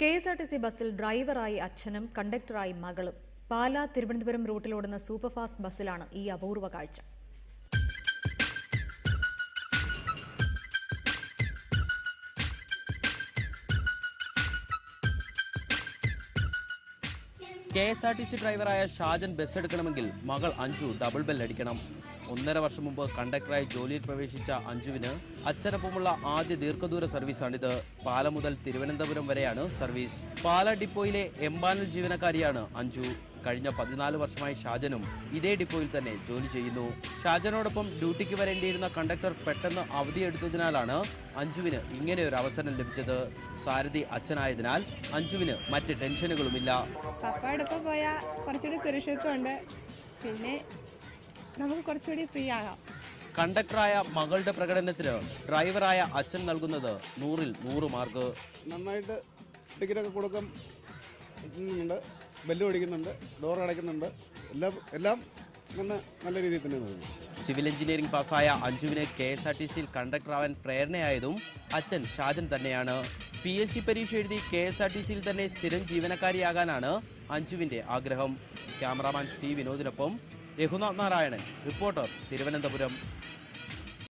KSRTC ബസ്സിൽ ഡ്രൈവറായി അച്ഛനും കണ്ടക്ടറായി മകളും. പാലാ തിരുവനന്തപുരം റൂട്ടിലോടുന്ന സൂപ്പർഫാസ്റ്റ് ബസ്സിലാണ് ഈ അപൂർവ കാഴ്ച. KSRTC ഡ്രൈവറായ ഷാജൻ ബസ് എടുക്കണമെങ്കിൽ മകൾ അഞ്ജു ഡബിൾ ബെൽ അടിക്കണം. 1.5 വർഷം മുമ്പ് കണ്ടക്ടറായി ജോലിയിൽ പ്രവേശിച്ച അഞ്ജുവിന് അച്ഛനൊപ്പമുള്ള ആദ്യ ദീർഘദൂര സർവീസാണിത്. പാല മുതൽ തിരുവനന്തപുരം വരെയാണ് സർവീസ്. പാല ഡിപ്പോയിലെ എംപാനൽ ജീവനക്കാരിയാണ് അഞ്ജു. കഴിഞ്ഞ 14 വർഷമായി ഷാജനും ഇതേ ഡിപ്പോയിൽ തന്നെ ജോലി ചെയ്യുന്നു. ഷാജനോടൊപ്പം ഡ്യൂട്ടിക്ക് വരേണ്ടിയിരുന്ന കണ്ടക്ടർ പെട്ടെന്ന് അവധിയെടുത്തതിനാലാണ് അഞ്ജുവിന് ഇങ്ങനെ ഒരു അവസരം ലഭിച്ചത്. സാരഥി അച്ഛനായതിനാൽ അഞ്ജുവിന് മറ്റ് ടെൻഷനുകളുമില്ല. പപ്പയോടൊപ്പം പോയാൽ കുറച്ചുകൂടി സുരക്ഷിതത്വമുണ്ട്, പിന്നെ നമുക്ക് കുറച്ചുകൂടി ഫ്രീ ആകാം. കണ്ടക്ടറായ മകളുടെ പ്രകടനത്തിന് ഡ്രൈവറായ അച്ഛൻ നൽകുന്നത് 100-ൽ 100 മാർക്ക്. നന്നായിട്ട് ടിക്കറ്റൊക്കെ കൊടുക്കും, ബെല്ല് ഓടിക്കുന്നുണ്ട്, ഡോർ അടയ്ക്കുന്നുണ്ട്, എല്ലാം നല്ല രീതിയിൽ തന്നെ നൽകും. സിവിൽ എഞ്ചിനീയറിംഗ് പാസ്സായ അഞ്ജുവിന് KSRTCയിൽ കണ്ടക്ടറാവാൻ പ്രേരണയായതും അച്ഛൻ ഷാജൻ തന്നെയാണ്. PSC പരീക്ഷ എഴുതി KSRTCയിൽ തന്നെ സ്ഥിരം ജീവനക്കാരിയാകാനാണ് അഞ്ജുവിൻ്റെ ആഗ്രഹം. ക്യാമറാമാൻ C വിനോദിനൊപ്പം രഘുനാഥ് നാരായണൻ, റിപ്പോർട്ടർ, തിരുവനന്തപുരം.